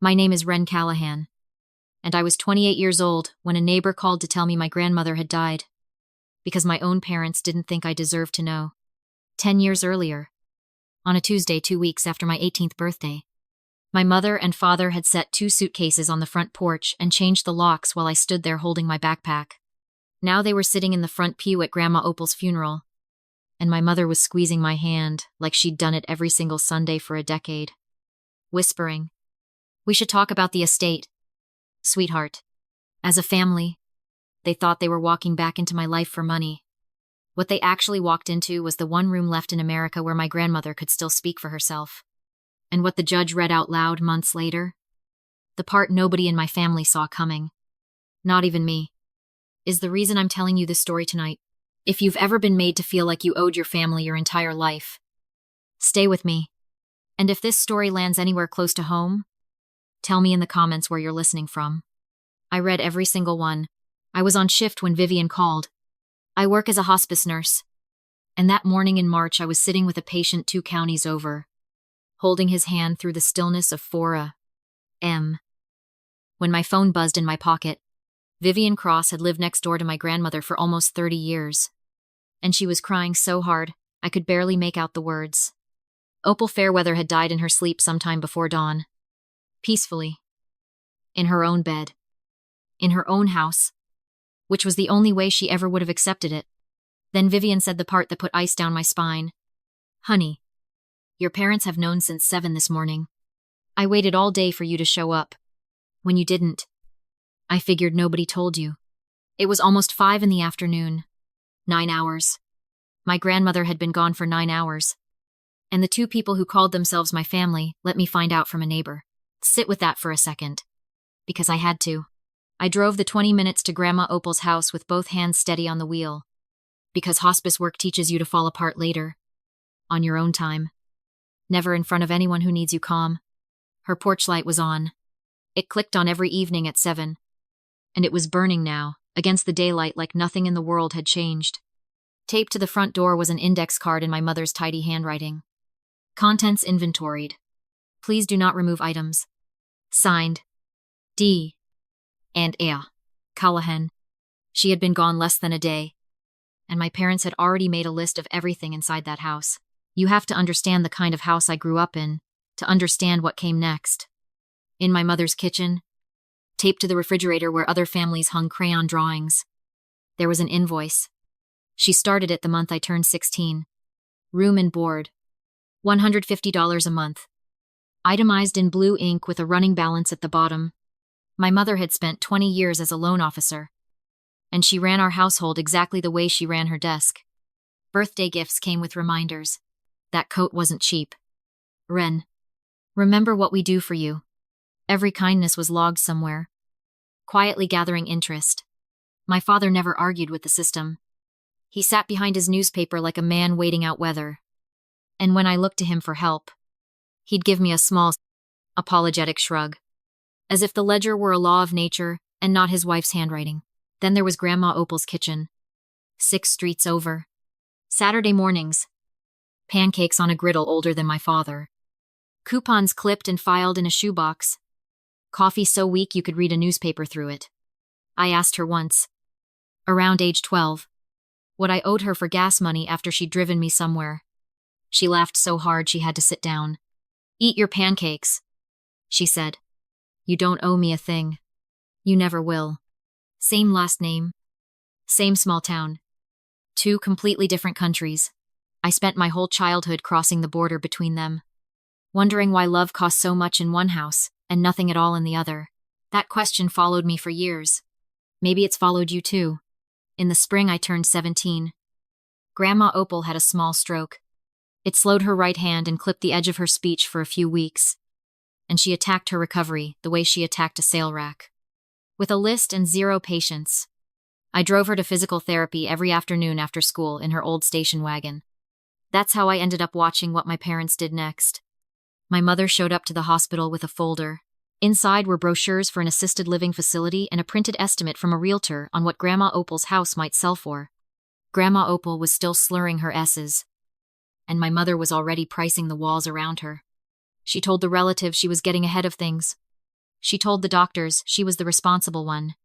My name is Ren Callahan, and I was 28 years old when a neighbor called to tell me my grandmother had died, because my own parents didn't think I deserved to know. 10 years earlier, on a Tuesday 2 weeks after my 18th birthday, my mother and father had set 2 suitcases on the front porch and changed the locks while I stood there holding my backpack. Now they were sitting in the front pew at Grandma Opal's funeral, and my mother was squeezing my hand like she'd done it every single Sunday for a decade, whispering, "We should talk about the estate, sweetheart." As a family, they thought they were walking back into my life for money. What they actually walked into was the one room left in America where my grandmother could still speak for herself. And what the judge read out loud months later? The part nobody in my family saw coming, not even me, is the reason I'm telling you this story tonight. If you've ever been made to feel like you owed your family your entire life, stay with me. And if this story lands anywhere close to home, tell me in the comments where you're listening from. I read every single one. I was on shift when Vivian called. I work as a hospice nurse. And that morning in March, I was sitting with a patient 2 counties over, holding his hand through the stillness of 4 a.m. when my phone buzzed in my pocket. Vivian Cross had lived next door to my grandmother for almost 30 years. And she was crying so hard, I could barely make out the words. Opal Fairweather had died in her sleep sometime before dawn. Peacefully. In her own bed. In her own house. Which was the only way she ever would have accepted it. Then Vivian said the part that put ice down my spine. "Honey, your parents have known since 7 this morning. I waited all day for you to show up. When you didn't, I figured nobody told you. It was almost 5 in the afternoon. 9 hours. My grandmother had been gone for 9 hours. And the 2 people who called themselves my family let me find out from a neighbor. Sit with that for a second. Because I had to. I drove the 20 minutes to Grandma Opal's house with both hands steady on the wheel. Because hospice work teaches you to fall apart later. On your own time. Never in front of anyone who needs you calm. Her porch light was on. It clicked on every evening at 7. And it was burning now, against the daylight like nothing in the world had changed. Taped to the front door was an index card in my mother's tidy handwriting. Contents inventoried. Please do not remove items. Signed, D. and Ea. Callahan. She had been gone less than a day. And my parents had already made a list of everything inside that house. You have to understand the kind of house I grew up in, to understand what came next. In my mother's kitchen, taped to the refrigerator where other families hung crayon drawings, there was an invoice. She started it the month I turned 16. Room and board. $150 a month. Itemized in blue ink with a running balance at the bottom. My mother had spent 20 years as a loan officer. And she ran our household exactly the way she ran her desk. Birthday gifts came with reminders. That coat wasn't cheap. Ren, remember what we do for you. Every kindness was logged somewhere. Quietly gathering interest. My father never argued with the system. He sat behind his newspaper like a man waiting out weather. And when I looked to him for help, he'd give me a small, apologetic shrug. As if the ledger were a law of nature and not his wife's handwriting. Then there was Grandma Opal's kitchen. 6 streets over. Saturday mornings. Pancakes on a griddle older than my father. Coupons clipped and filed in a shoebox. Coffee so weak you could read a newspaper through it. I asked her once, around age 12, what I owed her for gas money after she'd driven me somewhere. She laughed so hard she had to sit down. "Eat your pancakes," she said. "You don't owe me a thing. You never will." Same last name. Same small town. 2 completely different countries. I spent my whole childhood crossing the border between them. Wondering why love cost so much in one house and nothing at all in the other. That question followed me for years. Maybe it's followed you too. In the spring I turned 17. Grandma Opal had a small stroke. It slowed her right hand and clipped the edge of her speech for a few weeks. And she attacked her recovery the way she attacked a sale rack. With a list and 0 patience. I drove her to physical therapy every afternoon after school in her old station wagon. That's how I ended up watching what my parents did next. My mother showed up to the hospital with a folder. Inside were brochures for an assisted living facility and a printed estimate from a realtor on what Grandma Opal's house might sell for. Grandma Opal was still slurring her S's. And my mother was already pricing the walls around her. She told the relatives she was getting ahead of things. She told the doctors she was the responsible one.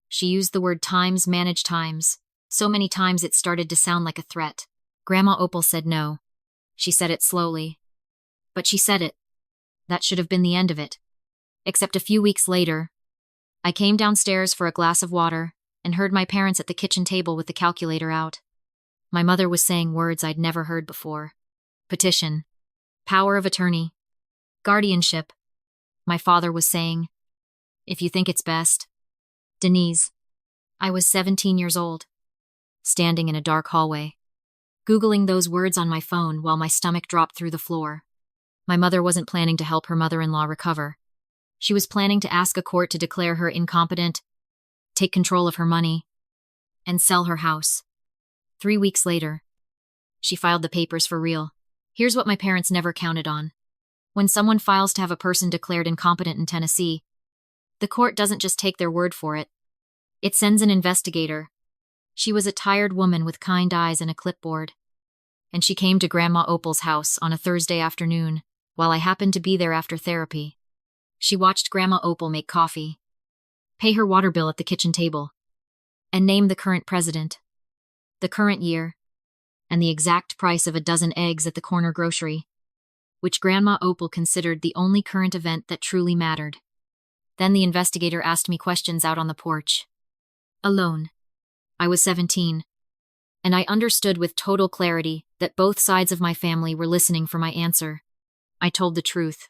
She used the word times manage times. So many times it started to sound like a threat. Grandma Opal said no. She said it slowly. But she said it. That should have been the end of it. Except a few weeks later, I came downstairs for a glass of water and heard my parents at the kitchen table with the calculator out. My mother was saying words I'd never heard before. Petition. Power of attorney. Guardianship. My father was saying, if you think it's best. Denise. I was 17 years old, standing in a dark hallway, Googling those words on my phone while my stomach dropped through the floor. My mother wasn't planning to help her mother-in-law recover. She was planning to ask a court to declare her incompetent, take control of her money, and sell her house. 3 weeks later, she filed the papers for real. Here's what my parents never counted on. When someone files to have a person declared incompetent in Tennessee, the court doesn't just take their word for it. It sends an investigator. She was a tired woman with kind eyes and a clipboard. And she came to Grandma Opal's house on a Thursday afternoon, while I happened to be there after therapy. She watched Grandma Opal make coffee, pay her water bill at the kitchen table, and name the current president, the current year, and the exact price of a dozen eggs at the corner grocery, which Grandma Opal considered the only current event that truly mattered. Then the investigator asked me questions out on the porch. Alone. I was 17, and I understood with total clarity that both sides of my family were listening for my answer. I told the truth.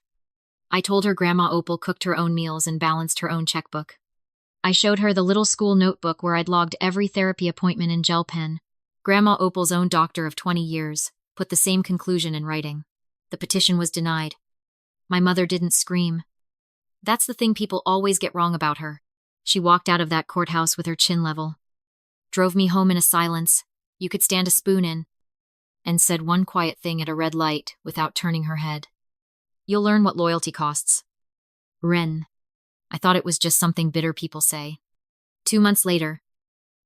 I told her Grandma Opal cooked her own meals and balanced her own checkbook. I showed her the little school notebook where I'd logged every therapy appointment in gel pen. Grandma Opal's own doctor of 20 years put the same conclusion in writing. The petition was denied. My mother didn't scream. That's the thing people always get wrong about her. She walked out of that courthouse with her chin level, drove me home in a silence you could stand a spoon in, and said one quiet thing at a red light without turning her head. You'll learn what loyalty costs. Ren. I thought it was just something bitter people say. 2 months later,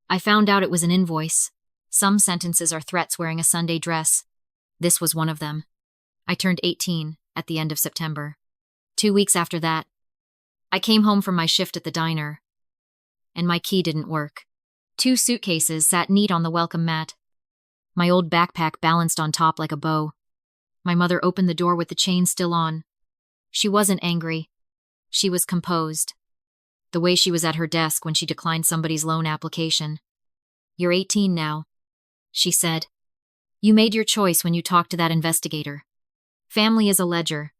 I found out it was an invoice. Some sentences are threats wearing a Sunday dress. This was one of them. I turned 18 at the end of September. 2 weeks after that, I came home from my shift at the diner, and my key didn't work. 2 suitcases sat neat on the welcome mat. My old backpack balanced on top like a bow. My mother opened the door with the chain still on. She wasn't angry. She was composed. The way she was at her desk when she declined somebody's loan application. You're 18 now, she said. You made your choice when you talked to that investigator. Family is a ledger,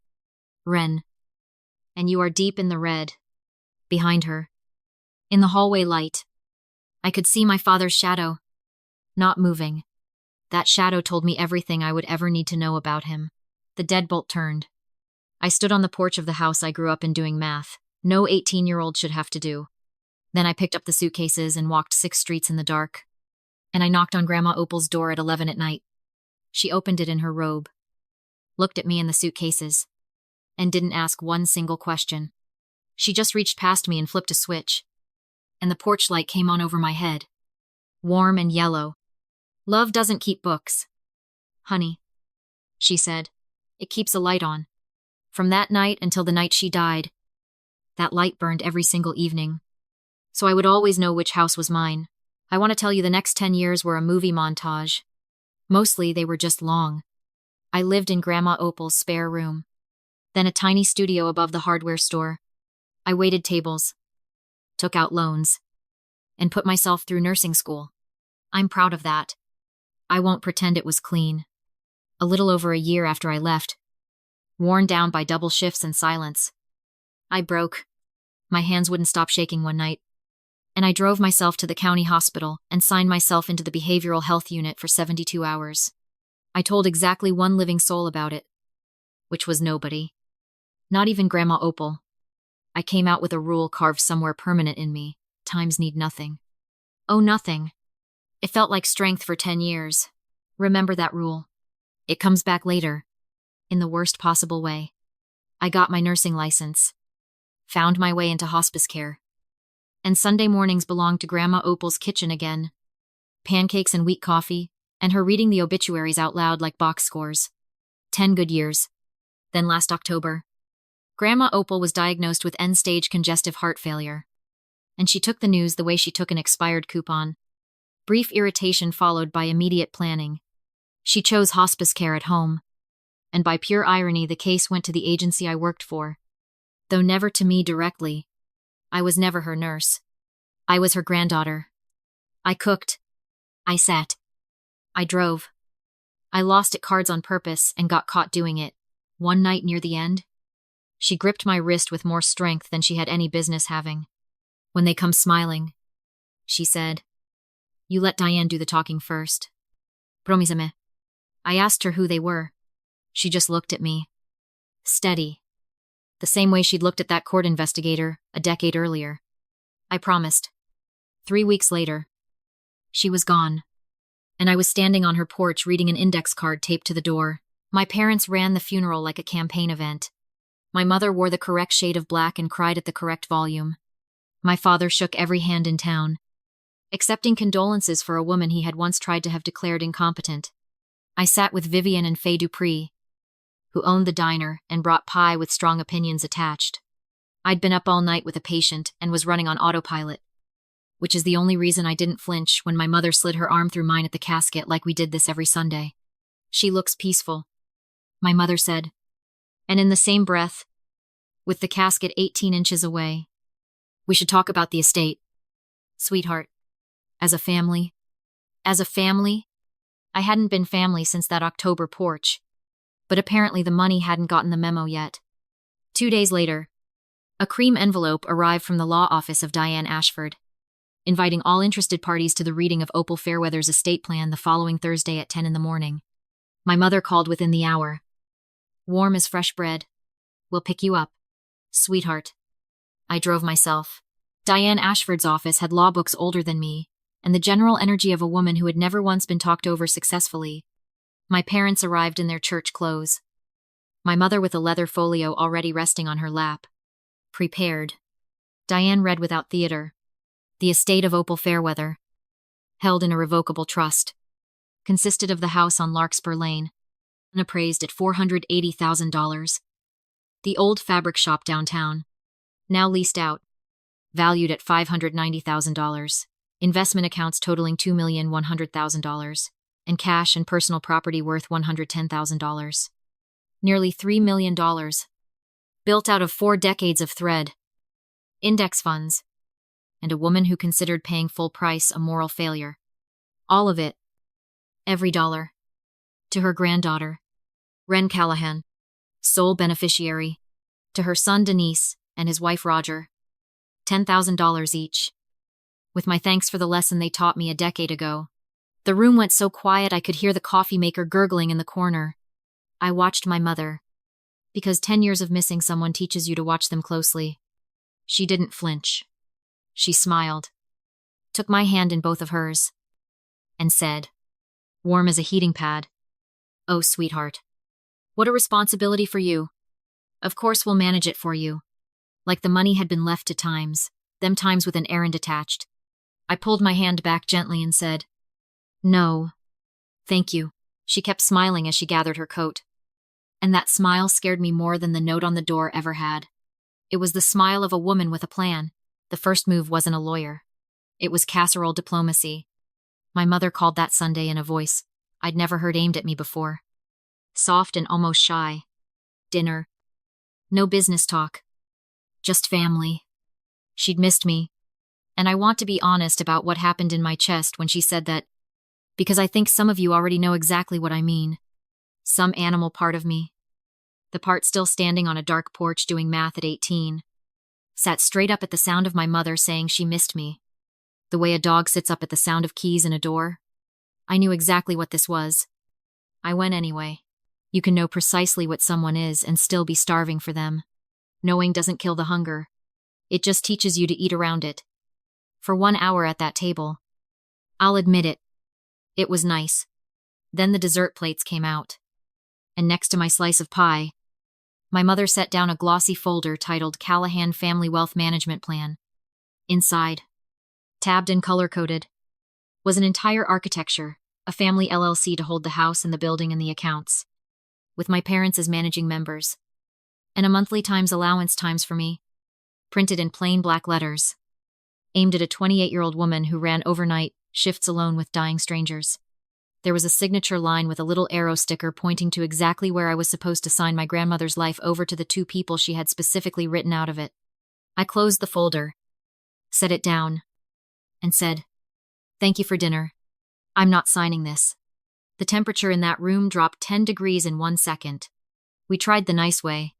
Ren. And you are deep in the red. Behind her, in the hallway light, I could see my father's shadow, not moving. That shadow told me everything I would ever need to know about him. The deadbolt turned. I stood on the porch of the house I grew up in doing math. No 18-year-old should have to do. Then I picked up the suitcases and walked 6 streets in the dark. And I knocked on Grandma Opal's door at 11 at night. She opened it in her robe, looked at me and the suitcases, and didn't ask one single question. She just reached past me and flipped a switch, and the porch light came on over my head, warm and yellow. Love doesn't keep books, honey, she said. It keeps a light on. From that night until the night she died, that light burned every single evening. So I would always know which house was mine. I want to tell you the next 10 years were a movie montage. Mostly they were just long. I lived in Grandma Opal's spare room, then a tiny studio above the hardware store. I waited tables, took out loans, and put myself through nursing school. I'm proud of that. I won't pretend it was clean. A little over a year after I left, worn down by double shifts and silence, I broke. My hands wouldn't stop shaking one night, and I drove myself to the county hospital and signed myself into the behavioral health unit for 72 hours. I told exactly one living soul about it, which was nobody. Not even Grandma Opal. I came out with a rule carved somewhere permanent in me. Times need nothing. Oh, nothing. It felt like strength for 10 years. Remember that rule. It comes back later, in the worst possible way. I got my nursing license, found my way into hospice care, and Sunday mornings belonged to Grandma Opal's kitchen again. Pancakes and wheat coffee, and her reading the obituaries out loud like box scores. 10 good years. Then last October, Grandma Opal was diagnosed with end-stage congestive heart failure, and she took the news the way she took an expired coupon. Brief irritation followed by immediate planning. She chose hospice care at home, and by pure irony the case went to the agency I worked for. Though never to me directly. I was never her nurse. I was her granddaughter. I cooked. I sat. I drove. I lost at cards on purpose and got caught doing it. One night near the end, she gripped my wrist with more strength than she had any business having. When they come smiling, she said, "You let Diane do the talking first." Promiseme. I asked her who they were. She just looked at me. Steady. The same way she'd looked at that court investigator a decade earlier. I promised. 3 weeks later, she was gone, and I was standing on her porch reading an index card taped to the door. My parents ran the funeral like a campaign event. My mother wore the correct shade of black and cried at the correct volume. My father shook every hand in town, accepting condolences for a woman he had once tried to have declared incompetent. I sat with Vivian and Faye Dupree, who owned the diner and brought pie with strong opinions attached. I'd been up all night with a patient and was running on autopilot, which is the only reason I didn't flinch when my mother slid her arm through mine at the casket like we did this every Sunday. "She looks peaceful," my mother said, and in the same breath, with the casket 18 inches away, "We should talk about the estate, sweetheart. As a family." As a family? I hadn't been family since that October porch, but apparently the money hadn't gotten the memo yet. 2 days later, a cream envelope arrived from the law office of Diane Ashford, inviting all interested parties to the reading of Opal Fairweather's estate plan the following Thursday at 10 in the morning. My mother called within the hour. "Warm as fresh bread. We'll pick you up, sweetheart." I drove myself. Diane Ashford's office had law books older than me, and the general energy of a woman who had never once been talked over successfully. My parents arrived in their church clothes. My mother with a leather folio already resting on her lap. Prepared. Diane read without theater. The estate of Opal Fairweather, held in a revocable trust, consisted of the house on Larkspur Lane, appraised at $480,000. The old fabric shop downtown, now leased out, valued at $590,000. Investment accounts totaling $2,100,000, and cash and personal property worth $110,000. Nearly $3 million. Built out of 4 decades of thread, index funds, and a woman who considered paying full price a moral failure. All of it, every dollar, to her granddaughter, Wren Callahan, sole beneficiary, to her son Denise and his wife Roger, $10,000 each. With my thanks for the lesson they taught me a decade ago. The room went so quiet I could hear the coffee maker gurgling in the corner. I watched my mother, because 10 years of missing someone teaches you to watch them closely. She didn't flinch. She smiled, took my hand in both of hers, and said, warm as a heating pad, "Oh, sweetheart. What a responsibility for you. Of course we'll manage it for you." Like the money had been left to times, them times with an errand attached. I pulled my hand back gently and said, "No, thank you." She kept smiling as she gathered her coat. And that smile scared me more than the note on the door ever had. It was the smile of a woman with a plan. The first move wasn't a lawyer. It was casserole diplomacy. My mother called that Sunday in a voice I'd never heard aimed at me before. Soft and almost shy. Dinner. No business talk. Just family. She'd missed me. And I want to be honest about what happened in my chest when she said that, because I think some of you already know exactly what I mean. Some animal part of me. The part still standing on a dark porch doing math at 18. Sat straight up at the sound of my mother saying she missed me. The way a dog sits up at the sound of keys in a door. I knew exactly what this was. I went anyway. You can know precisely what someone is and still be starving for them. Knowing doesn't kill the hunger. It just teaches you to eat around it. For 1 hour at that table. I'll admit it. It was nice. Then the dessert plates came out. And next to my slice of pie, my mother set down a glossy folder titled Callahan Family Wealth Management Plan. Inside, tabbed and color-coded, was an entire architecture, a family LLC to hold the house and the building and the accounts, with my parents as managing members. and a monthly times allowance times for me, printed in plain black letters, aimed at a 28-year-old woman who ran overnight shifts alone with dying strangers. There was a signature line with a little arrow sticker pointing to exactly where I was supposed to sign my grandmother's life over to the two people she had specifically written out of it. I closed the folder, set it down, and said, "Thank you for dinner. I'm not signing this." The temperature in that room dropped 10 degrees in 1 second. "We tried the nice way,"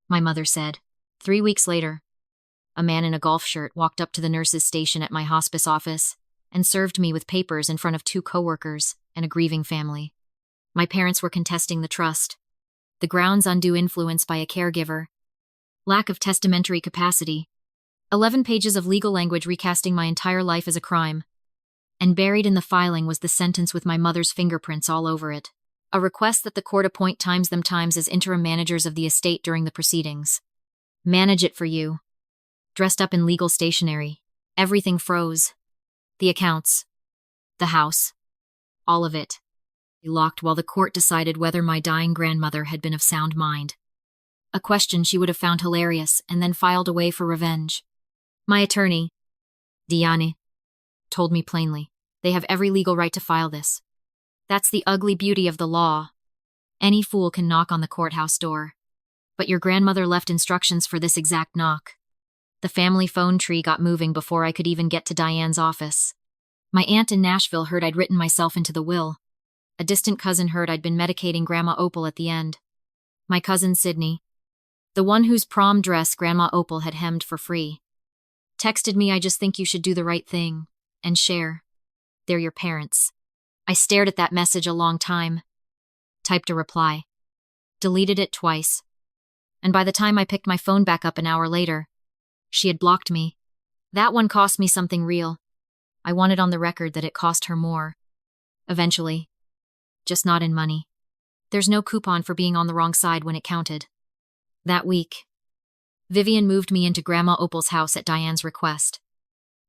my mother said. 3 weeks later, a man in a golf shirt walked up to the nurse's station at my hospice office and served me with papers in front of 2 coworkers and a grieving family. My parents were contesting the trust, the grounds undue influence by a caregiver, lack of testamentary capacity, 11 pages of legal language recasting my entire life as a crime, and buried in the filing was the sentence with my mother's fingerprints all over it. A request that the court appoint times as interim managers of the estate during the proceedings. Manage it for you. Dressed up in legal stationery. Everything froze. The accounts. The house. All of it. Locked while the court decided whether my dying grandmother had been of sound mind. A question she would have found hilarious and then filed away for revenge. My attorney, Diane, told me plainly, they have every legal right to file this. That's the ugly beauty of the law. Any fool can knock on the courthouse door. But your grandmother left instructions for this exact knock. The family phone tree got moving before I could even get to Diane's office. My aunt in Nashville heard I'd written myself into the will. A distant cousin heard I'd been medicating Grandma Opal at the end. My cousin Sydney, the one whose prom dress Grandma Opal had hemmed for free, texted me, "I just think you should do the right thing and share. They're your parents." I stared at that message a long time, typed a reply, deleted it twice, and by the time I picked my phone back up an hour later, she had blocked me. That one cost me something real. I wanted on the record that it cost her more. Eventually. Just not in money. There's no coupon for being on the wrong side when it counted. That week, Vivian moved me into Grandma Opal's house at Diane's request.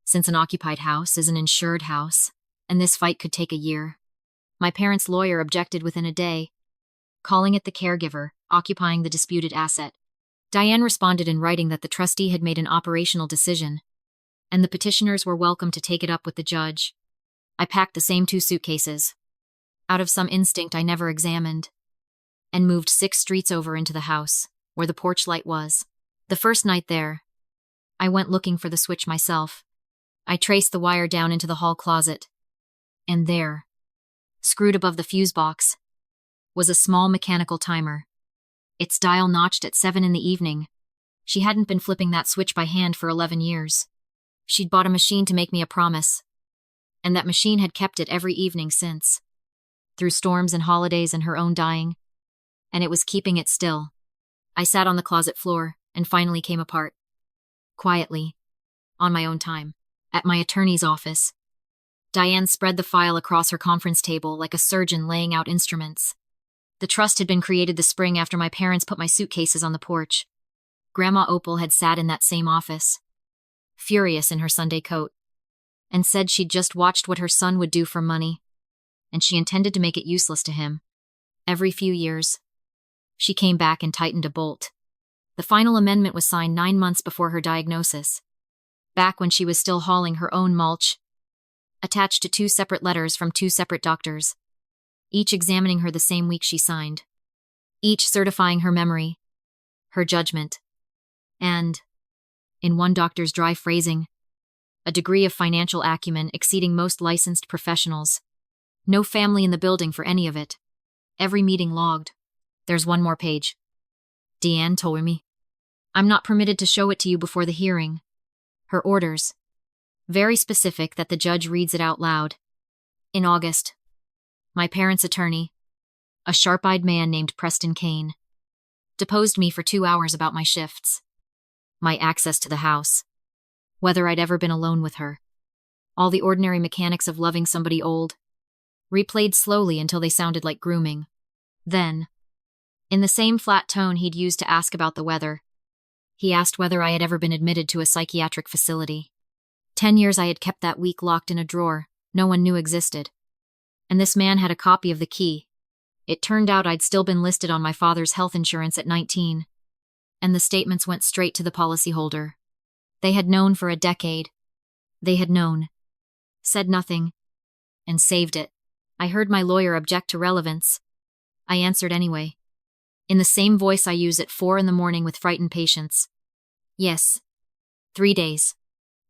Since an occupied house is an insured house, and this fight could take a year, my parents' lawyer objected within a day, calling it the caregiver, occupying the disputed asset. Diane responded in writing that the trustee had made an operational decision, and the petitioners were welcome to take it up with the judge. I packed the same 2 suitcases, out of some instinct I never examined, and moved 6 streets over into the house, where the porch light was. The first night there, I went looking for the switch myself. I traced the wire down into the hall closet, and there, screwed above the fuse box, was a small mechanical timer. Its dial notched at 7 in the evening. She hadn't been flipping that switch by hand for 11 years. She'd bought a machine to make me a promise, and that machine had kept it every evening since, through storms and holidays and her own dying, and it was keeping it still. I sat on the closet floor and finally came apart. Quietly, on my own time, at my attorney's office. Diane spread the file across her conference table like a surgeon laying out instruments. The trust had been created the spring after my parents put my suitcases on the porch. Grandma Opal had sat in that same office, furious in her Sunday coat, and said she'd just watched what her son would do for money, and she intended to make it useless to him. Every few years, she came back and tightened a bolt. The final amendment was signed 9 months before her diagnosis, back when she was still hauling her own mulch, attached to 2 separate letters from 2 separate doctors, each examining her the same week she signed, each certifying her memory, her judgment, and, in one doctor's dry phrasing, a degree of financial acumen exceeding most licensed professionals. No family in the building for any of it. Every meeting logged. There's 1 more page. Deanne told me, "I'm not permitted to show it to you before the hearing." Her orders. Very specific that the judge reads it out loud. In August, my parents' attorney, a sharp-eyed man named Preston Kane, deposed me for 2 hours about my shifts, my access to the house, whether I'd ever been alone with her, all the ordinary mechanics of loving somebody old, replayed slowly until they sounded like grooming. Then, in the same flat tone he'd used to ask about the weather, he asked whether I had ever been admitted to a psychiatric facility. 10 years I had kept that week locked in a drawer no one knew existed. And this man had a copy of the key. It turned out I'd still been listed on my father's health insurance at 19. and the statements went straight to the policyholder. They had known for a decade. They had known, said nothing, and saved it. I heard my lawyer object to relevance. I answered anyway, in the same voice I use at 4 a.m. with frightened patience. Yes. 3 days.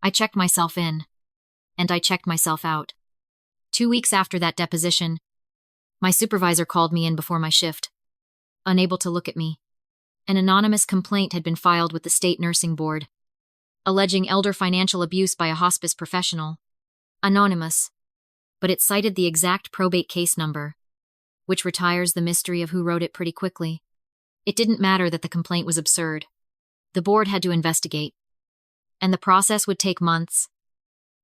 I checked myself in. And I checked myself out. 2 weeks after that deposition, my supervisor called me in before my shift. Unable to look at me. An anonymous complaint had been filed with the state nursing board, alleging elder financial abuse by a hospice professional. Anonymous. But it cited the exact probate case number, which retires the mystery of who wrote it pretty quickly. It didn't matter that the complaint was absurd. The board had to investigate. And the process would take months.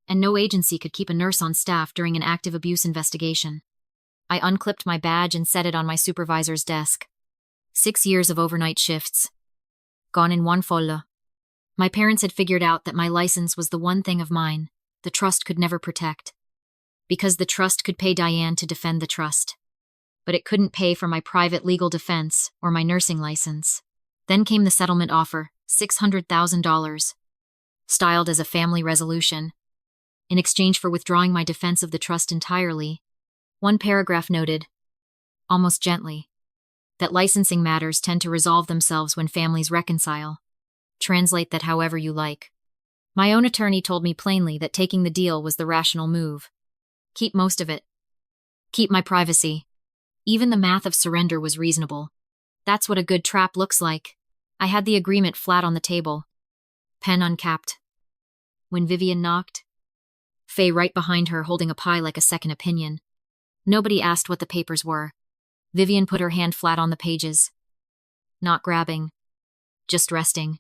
And no agency could keep a nurse on staff during an active abuse investigation. I unclipped my badge and set it on my supervisor's desk. 6 years of overnight shifts. Gone in one folle. My parents had figured out that my license was the one thing of mine the trust could never protect. Because the trust could pay Diane to defend the trust. But it couldn't pay for my private legal defense or my nursing license. Then came the settlement offer, $600,000. Styled as a family resolution. In exchange for withdrawing my defense of the trust entirely, one paragraph noted, almost gently, that licensing matters tend to resolve themselves when families reconcile. Translate that however you like. My own attorney told me plainly that taking the deal was the rational move. Keep most of it. Keep my privacy. Even the math of surrender was reasonable. That's what a good trap looks like. I had the agreement flat on the table. Pen uncapped. When Vivian knocked, Faye right behind her holding a pie like a second opinion. Nobody asked what the papers were. Vivian put her hand flat on the pages. Not grabbing. Just resting.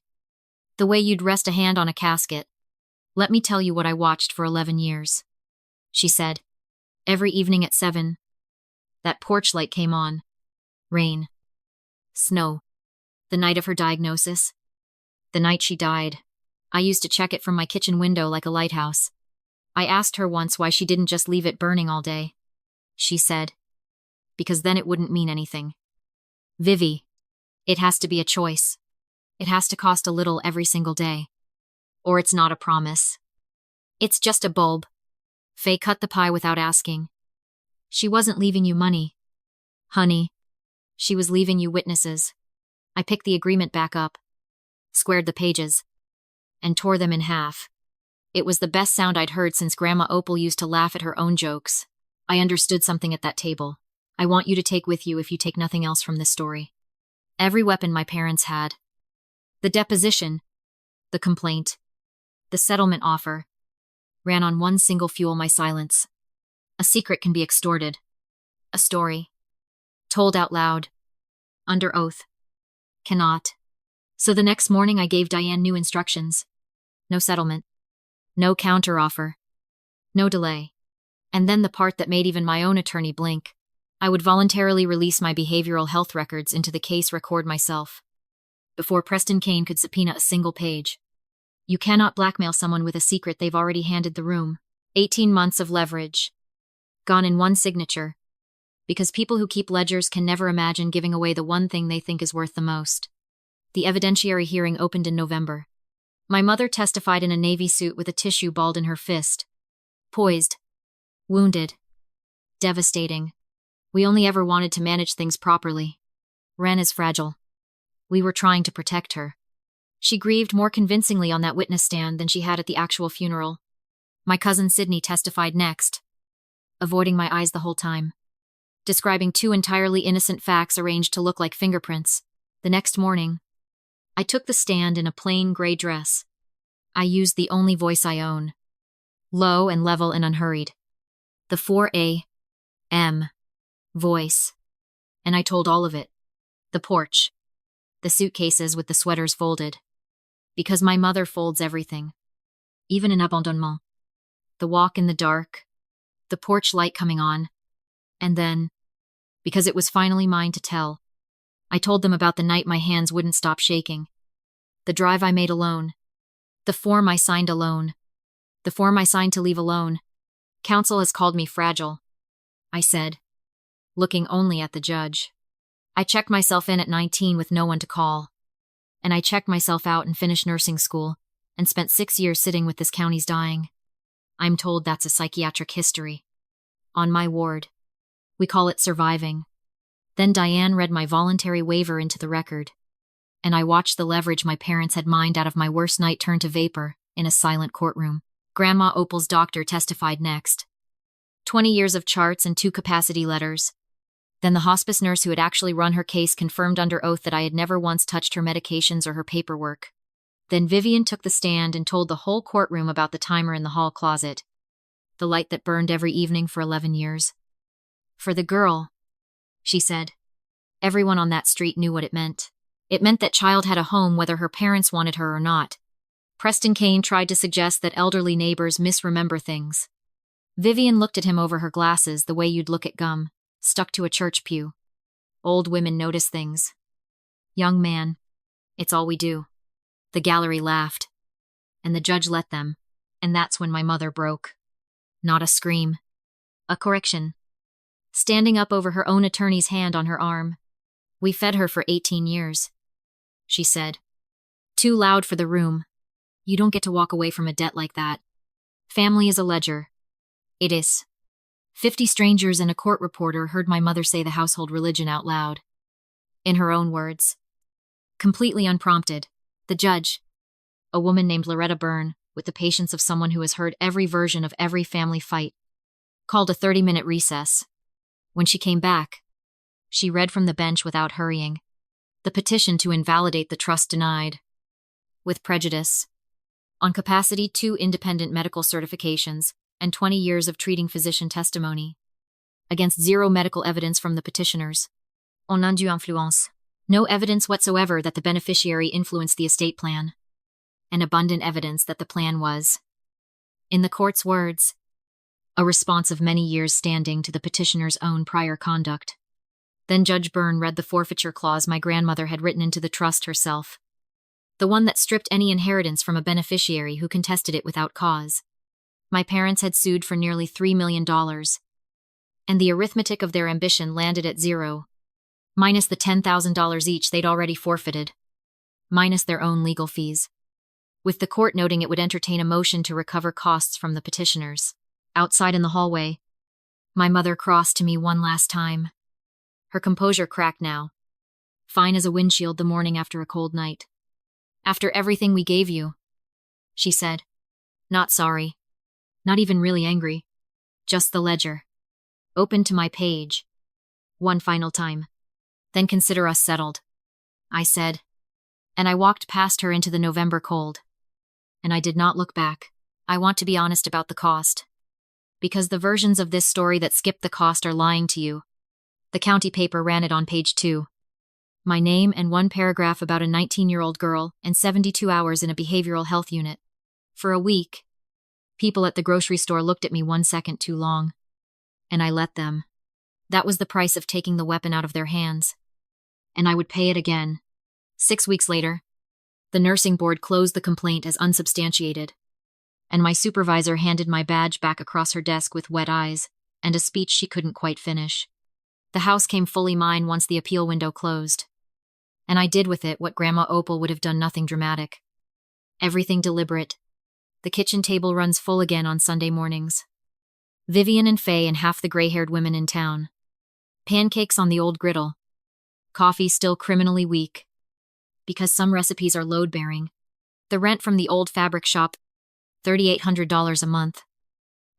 The way you'd rest a hand on a casket. Let me tell you what I watched for 11 years. She said. Every evening at 7. That porch light came on. Rain. Snow. The night of her diagnosis. The night she died. I used to check it from my kitchen window like a lighthouse. I asked her once why she didn't just leave it burning all day. She said, because then it wouldn't mean anything. Vivi, it has to be a choice. It has to cost a little every single day. Or it's not a promise. It's just a bulb. Faye cut the pie without asking. She wasn't leaving you money, honey. She was leaving you witnesses. I picked the agreement back up, squared the pages, and tore them in half. It was the best sound I'd heard since Grandma Opal used to laugh at her own jokes. I understood something at that table. I want you to take with you if you take nothing else from this story. Every weapon my parents had. The deposition, the complaint, the settlement offer, ran on one single fuel: my silence. A secret can be extorted. A story, told out loud, under oath, cannot. So the next morning I gave Diane new instructions. No settlement. No counteroffer. No delay. And then the part that made even my own attorney blink. I would voluntarily release my behavioral health records into the case record myself. Before Preston Kane could subpoena a single page. You cannot blackmail someone with a secret they've already handed the room. 18 months of leverage. Gone in one signature. Because people who keep ledgers can never imagine giving away the one thing they think is worth the most. The evidentiary hearing opened in November. My mother testified in a navy suit with a tissue balled in her fist. Poised. Wounded. Devastating. We only ever wanted to manage things properly. Ren is fragile. We were trying to protect her. She grieved more convincingly on that witness stand than she had at the actual funeral. My cousin Sydney testified next, avoiding my eyes the whole time, describing 2 entirely innocent facts arranged to look like fingerprints. The next morning, I took the stand in a plain gray dress. I used the only voice I own. Low and level and unhurried. The 4 a.m. voice. And I told all of it. The porch. The suitcases with the sweaters folded. Because my mother folds everything. Even an abandonnement. The walk in the dark. The porch light coming on. And then, because it was finally mine to tell, I told them about the night my hands wouldn't stop shaking. The drive I made alone. The form I signed alone. The form I signed to leave alone. Counsel has called me fragile, I said, looking only at the judge. I checked myself in at 19 with no one to call. And I checked myself out and finished nursing school, and spent 6 years sitting with this county's dying. I'm told that's a psychiatric history. On my ward. We call it surviving. Then Diane read my voluntary waiver into the record. And I watched the leverage my parents had mined out of my worst night turn to vapor in a silent courtroom. Grandma Opal's doctor testified next. 20 years of charts and 2 capacity letters. Then the hospice nurse who had actually run her case confirmed under oath that I had never once touched her medications or her paperwork. Then Vivian took the stand and told the whole courtroom about the timer in the hall closet. The light that burned every evening for 11 years. For the girl, she said. Everyone on that street knew what it meant. It meant that child had a home whether her parents wanted her or not. Preston Kane tried to suggest that elderly neighbors misremember things. Vivian looked at him over her glasses the way you'd look at gum, stuck to a church pew. Old women notice things. Young man, it's all we do. The gallery laughed. And the judge let them. And that's when my mother broke. Not a scream. A correction. Standing up over her own attorney's hand on her arm. We fed her for 18 years. She said. Too loud for the room. You don't get to walk away from a debt like that. Family is a ledger. It is. 50 strangers and a court reporter heard my mother say the household religion out loud. In her own words. Completely unprompted, the judge, a woman named Loretta Byrne, with the patience of someone who has heard every version of every family fight, called a 30-minute recess. When she came back, she read from the bench without hurrying. The petition to invalidate the trust denied. With prejudice. On capacity 2 independent medical certifications and 20 years of treating physician testimony. Against 0 medical evidence from the petitioners. En undue influence. No evidence whatsoever that the beneficiary influenced the estate plan. And abundant evidence that the plan was, in the court's words, a response of many years standing to the petitioner's own prior conduct. Then Judge Byrne read the forfeiture clause my grandmother had written into the trust herself. The one that stripped any inheritance from a beneficiary who contested it without cause. My parents had sued for nearly $3 million. And the arithmetic of their ambition landed at 0. Minus the $10,000 each they'd already forfeited. Minus their own legal fees. With the court noting it would entertain a motion to recover costs from the petitioners. Outside in the hallway, my mother crossed to me one last time. Her composure cracked now. Fine as a windshield the morning after a cold night. After everything we gave you, she said. Not sorry. Not even really angry. Just the ledger. Open to my page. One final time. Then consider us settled. I said. And I walked past her into the November cold. And I did not look back. I want to be honest about the cost. Because the versions of this story that skip the cost are lying to you. The county paper ran it on page 2. My name and 1 paragraph about a 19-year-old girl and 72 hours in a behavioral health unit. For a week. People at the grocery store looked at me 1 second too long. And I let them. That was the price of taking the weapon out of their hands. And I would pay it again. 6 weeks later, the nursing board closed the complaint as unsubstantiated. And my supervisor handed my badge back across her desk with wet eyes and a speech she couldn't quite finish. The house came fully mine once the appeal window closed. And I did with it what Grandma Opal would have done, nothing dramatic. Everything deliberate. The kitchen table runs full again on Sunday mornings. Vivian and Faye and half the gray-haired women in town. Pancakes on the old griddle. Coffee still criminally weak. Because some recipes are load-bearing. The rent from the old fabric shop, $3,800 a month.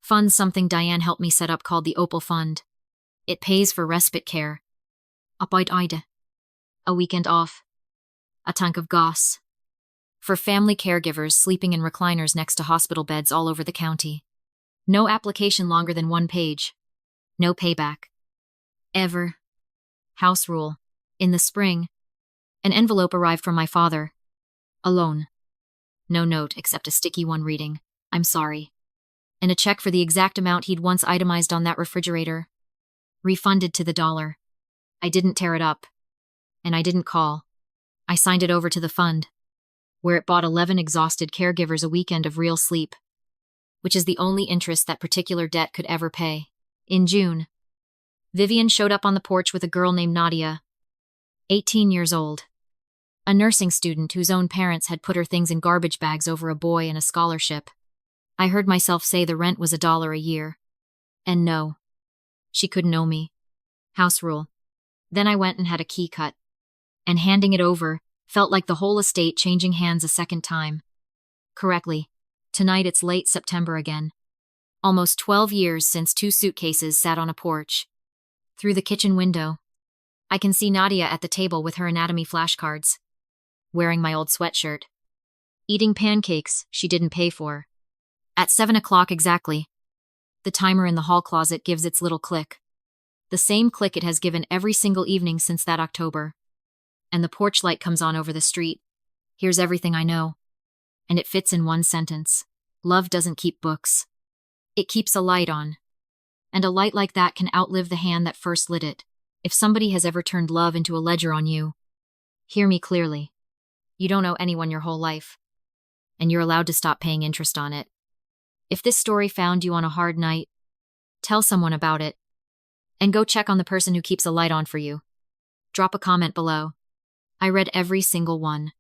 Funds something Diane helped me set up called the Opal Fund. It pays for respite care. Arbeid. A weekend off. A tank of gas. For family caregivers sleeping in recliners next to hospital beds all over the county. No application longer than 1 page. No payback. Ever. House rule. In the spring, an envelope arrived from my father. Alone. No note except a sticky one reading, "I'm sorry." And a check for the exact amount he'd once itemized on that refrigerator. Refunded to the dollar. I didn't tear it up. And I didn't call. I signed it over to the fund, where it bought 11 exhausted caregivers a weekend of real sleep, which is the only interest that particular debt could ever pay. In June, Vivian showed up on the porch with a girl named Nadia, 18 years old. A nursing student whose own parents had put her things in garbage bags over a boy and a scholarship. I heard myself say the rent was $1 a year. And no. She couldn't owe me. House rule. Then I went and had a key cut. And handing it over, felt like the whole estate changing hands a second time. Correctly. Tonight it's late September again. Almost 12 years since 2 suitcases sat on a porch. Through the kitchen window, I can see Nadia at the table with her anatomy flashcards. Wearing my old sweatshirt. Eating pancakes she didn't pay for. At 7 o'clock exactly. The timer in the hall closet gives its little click. The same click it has given every single evening since that October. And the porch light comes on over the street. Here's everything I know. And it fits in one sentence. Love doesn't keep books. It keeps a light on. And a light like that can outlive the hand that first lit it. If somebody has ever turned love into a ledger on you, hear me clearly. You don't owe anyone your whole life. And you're allowed to stop paying interest on it. If this story found you on a hard night, tell someone about it. And go check on the person who keeps a light on for you. Drop a comment below. I read every single one.